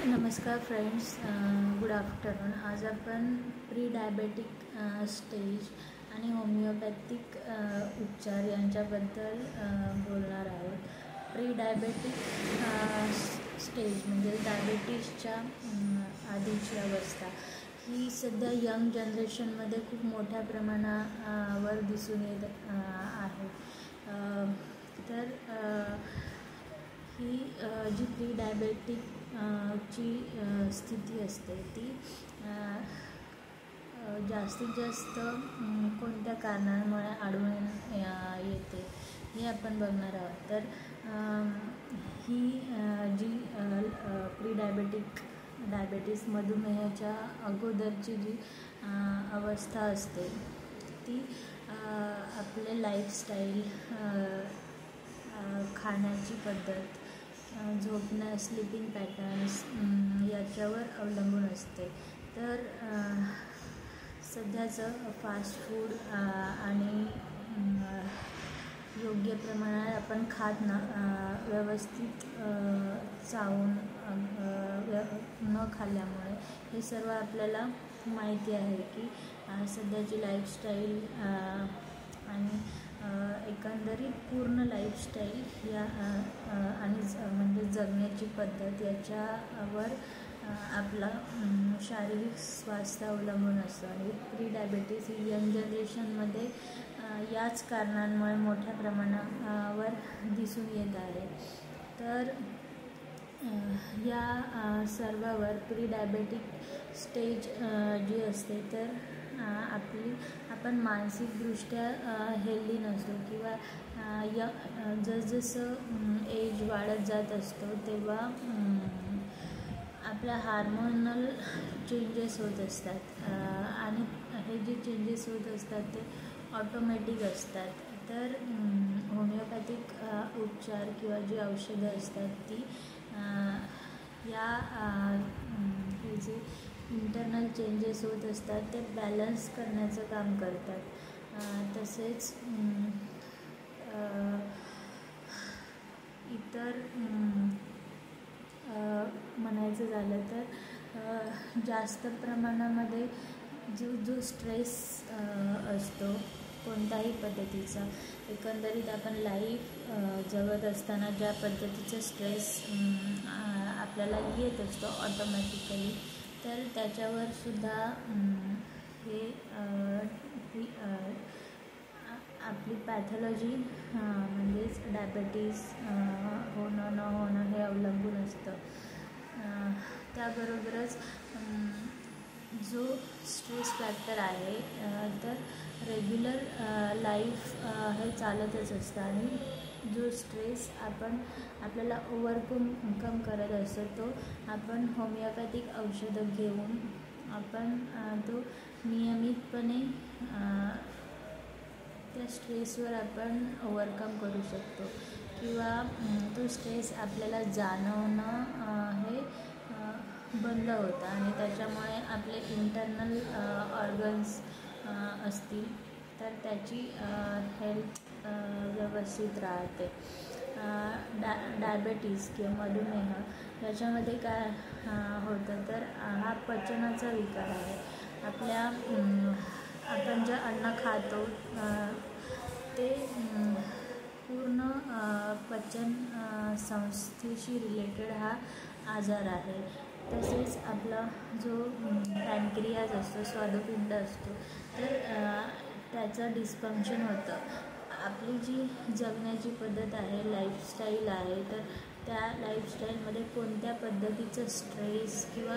नमस्कार friends, good afternoon. आज आपण प्री डायबेटिक स्टेज आणि होमिओपॅथिक उपचार यांच्याबद्दल बोलणार आहोत. प्री डायबेटिक स्टेज म्हणजे डायबेटीसच्या आधीची अवस्था ही सध्या यंग जनरेशनमध्ये खूप मोठ्या प्रमाणावर दिसून येत आहे. तर ही जी प्री डायबेटिक ची स्थिती असते ती जास्तीत जास्त कोणत्या कारणांमुळे आढळून येते हे आपण बघणार आहोत. तर ही जी प्री डायबेटीस मधुमेहाच्या अगोदरची जी अवस्था असते ती आपले लाईफस्टाईल, खाण्याची पद्धत, झोपणं, स्लीपिंग पॅटर्न्स याच्यावर अवलंबून असते. तर सध्याचं फास्ट फूड आणि योग्य प्रमाणात आपण खात व्यवस्थित चावून न खाल्ल्यामुळे हे सर्व आपल्याला माहिती आहे की सध्याची लाईफस्टाईल आणि एकंदरीत पूर्ण लाईफस्टाईल या आणि म्हणजे जगण्याची पद्धत याच्यावर आपला शारीरिक स्वास्थ्य अवलंबून असतं. आणि प्री डायबेटीस ही यंग जनरेशनमध्ये याच कारणांमुळे मोठ्या प्रमाणावर दिसून येत आहे. तर या सर्वावर प्री डायबेटिक स्टेज जी असते तर आपण मानसिकदृष्ट्या हेल्दी नसतो किंवा जसजसं एज वाढत जात असतो तेव्हा आपल्या हार्मोनल चेंजेस होत असतात आणि हे जे चेंजेस होत असतात ते ऑटोमॅटिक असतात. तर होमिओपॅथिक उपचार किंवा जी औषधं असतात ती या हे जे इंटरनल चेंजेस होत असतात ते बॅलन्स करण्याचं काम करतात. तसेच इतर म्हणायचं झालं तर जास्त प्रमाणामध्ये जो स्ट्रेस असतो कोणत्याही पद्धतीचा, एकंदरीत आपण लाईफ जगत असताना ज्या पद्धतीचा स्ट्रेस आपल्याला येत असतो ऑटोमॅटिकली, तर त्याच्यावर सुद्धा हे आपली पॅथॉलॉजी म्हणजेच डायबेटीस होणं न होणं हे अवलंबून असतं. त्याबरोबरच जो स्ट्रेस फॅक्टर आहे तर रेग्युलर लाईफ हे चालतच असतं आणि जो स्ट्रेस आपल्याला ओव्हरकम करत असतो तो आपण होमिओपॅथिक औषधं घेऊन आपण तो नियमितपणे त्या स्ट्रेसवर आपण ओव्हरकम करू शकतो किंवा तो स्ट्रेस आपल्याला जाणवणं हे बंद होतं आणि त्याच्यामुळे आपले इंटरनल ऑर्गन्स असतील तर त्याची हेल्थ व्यवस्थित राहते. डायबेटीस किंवा मधुमेह याच्यामध्ये काय होतं तर हा पचनाचा विकार आहे. आपण जे अन्न खातो ते पूर्ण पचन संस्थेशी रिलेटेड हा आजार आहे. तसेच आपला जो पॅनक्रियाज असतो, स्वादुपिंड असतो, तर त्याचं डिस्फंक्शन होतं. आपली जी जगण्याची पद्धत आहे, लाईफस्टाईल आहे, तर त्या लाईफस्टाईलमध्ये कोणत्या पद्धतीचं स्ट्रेस किंवा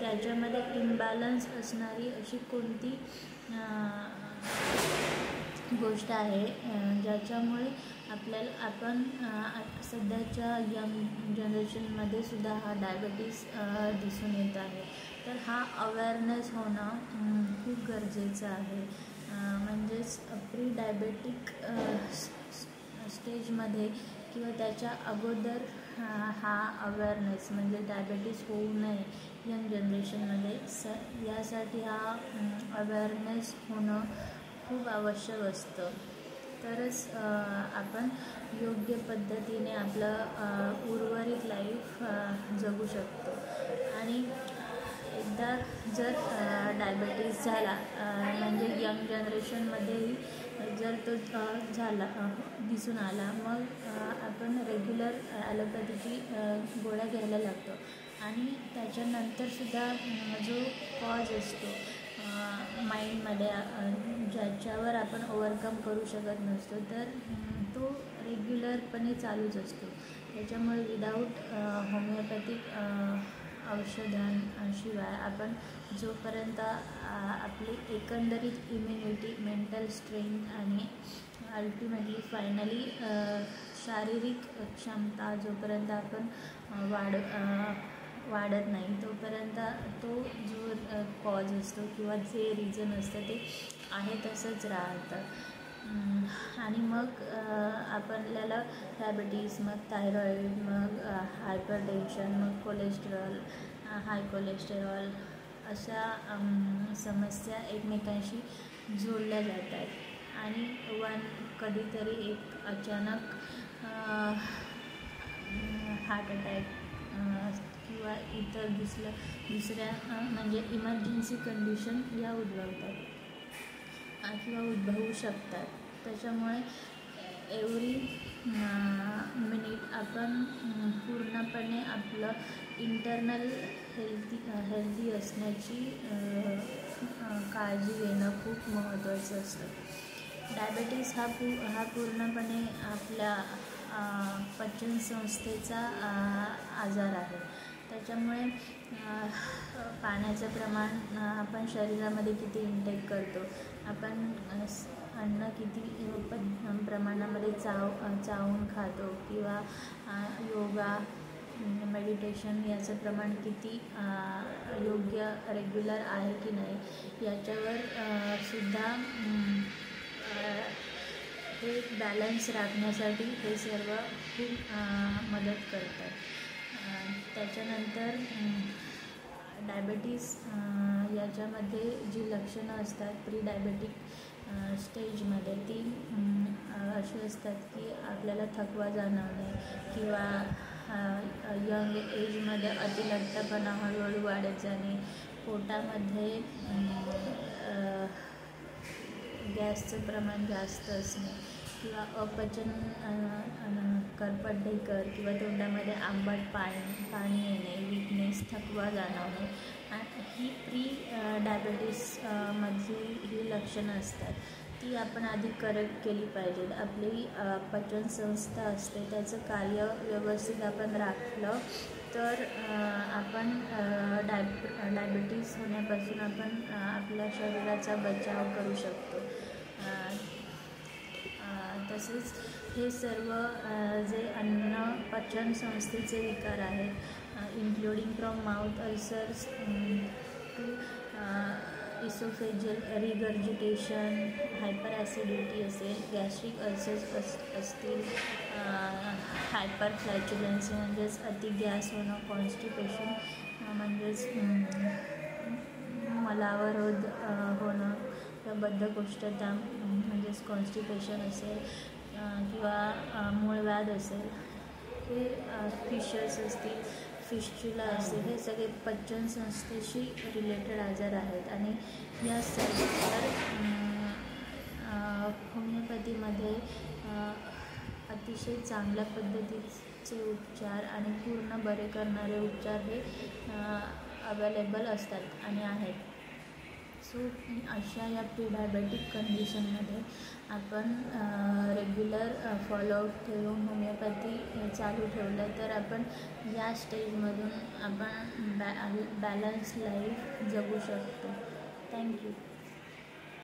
त्याच्यामध्ये इम्बॅलन्स असणारी अशी कोणती गोष्ट आहे ज्याच्यामुळे आपण सध्याच्या यंग जनरेशनमध्ये सुद्धा हा डायबेटीस दिसून येत आहे. तर हा अवेअरनेस होणं खूप गरजेचं आहे. म्हणजेच प्री डायबेटिक स्टेजमध्ये किंवा त्याच्या अगोदर हा अवेअरनेस म्हणजे डायबेटीस होऊ नये यंग जनरेशनमध्ये यासाठी हा अवेअरनेस होणं खूप आवश्यक असतं. तरच आपण योग्य पद्धतीने आपलं उर्वरित लाईफ जगू शकतो. सुद्धा जर डायबेटीस झाला म्हणजे यंग जनरेशनमध्येही जर तो झाला दिसून आला, मग आपण रेग्युलर ॲलोपॅथीची गोळ्या घ्यायला लागतो. आणि त्याच्यानंतरसुद्धा जो कॉज असतो माइंडमध्ये ज्याच्यावर आपण ओव्हरकम करू शकत नसतो, तर तो रेग्युलरपणे चालूच असतो. त्याच्यामुळे विदाऊट होमिओपॅथिक औषधांशिवाय आपण जोपर्यंत आपली एकंदरीत इम्युनिटी, मेंटल स्ट्रेंथ आणि अल्टिमेटली फायनली शारीरिक क्षमता जोपर्यंत आपण वाढत नाही, तोपर्यंत तो जो कॉज असतो किंवा जे रिझन असतं ते आहे तसंच राहतं. आणि मग आपल्याला डायबिटीस, मग थायरॉईड, मग हायपरटेन्शन, मग कोलेस्ट्रॉल, हाय कोलेस्टेरॉल अशा समस्या एकमेकांशी जोडल्या जातात. आणि कधीतरी एक अचानक हार्ट अटॅक किंवा इतर दुसऱ्या म्हणजे इमर्जन्सी कंडिशन या उद्भवतात किंवा उद्भवू शकतात. त्याच्यामुळे एव्हरी मिनिट आपण पूर्णपणे आपलं इंटरनल हेल्दी असण्याची काळजी घेणं खूप महत्त्वाचं असतं. डायबेटीस हा पूर्णपणे आपल्या पचनसंस्थेचा आजार आहे. त्याच्यामुळे पाण्याचं प्रमाण आपण शरीरामध्ये किती इंटेक करतो, आपण अन्न किती प्रमाणामध्ये चावून खातो किंवा योगा, मेडिटेशन याचं प्रमाण किती योग्य रेग्युलर आहे की नाही याच्यावर सुद्धा हे बॅलन्स राखण्यासाठी हे सर्व खूप मदत करतात. त्याच्यानंतर डायबेटीस याच्यामध्ये जी लक्षणं असतात प्री डायबेटिक स्टेजमध्ये, ती अशी असतात की आपल्याला थकवा जाणवणे किंवा यंग एजमध्ये अतिलठ्ठपणा हळूहळू वाढत जाणे, पोटामध्ये गॅसचं प्रमाण जास्त असणे किंवा अपचन, करपट ढेकर किंवा तोंडामध्ये आंबट पाणी येणे, विकनेस, थकवा जाणवणे, ही प्री डायबेटीस मधली ही लक्षणं असतात. ती आपण आधी करेक्ट केली पाहिजेत. आपली पचनसंस्था असते त्याचं कार्य व्यवस्थित आपण राखलं तर आपण डायबेटीस होण्यापासून आपण आपल्या शरीराचा बचाव करू शकतो. तसेच हे सर्व जे पचन संस्थेचे विकार आहेत, including from mouth ulcers to oesophageal regurgitation, hyper acidity असेल, गॅस्ट्रिक अल्सर्स असतील, हायपर फ्लॅच्युलन्सी म्हणजेच अति गॅस होणं, कॉन्स्टिपेशन म्हणजेच मलावरोध होणं किंवा बद्धकोष्ठता म्हणजेच कॉन्स्टिपेशन असेल किंवा मूळव्याध असेल, हे फिशर्स असतील, फिस्च्युला असेल, हे सगळे पचनसंस्थेशी रिलेटेड आजार आहेत. आणि या सर्व होमिओपॅथीमध्ये अतिशय चांगल्या पद्धतीचे उपचार आणि पूर्ण बरे करणारे उपचार हे अवेलेबल असतात आणि आहेत. सो अशा या प्री डायबेटिक कंडिशनमध्ये आपण रेग्युलर फॉलोअप ठेवून होमिओपॅथी चालू ठेवलं तर आपण या स्टेजमधून आपण बॅलन्स लाईफ जगू शकतो. थँक्यू.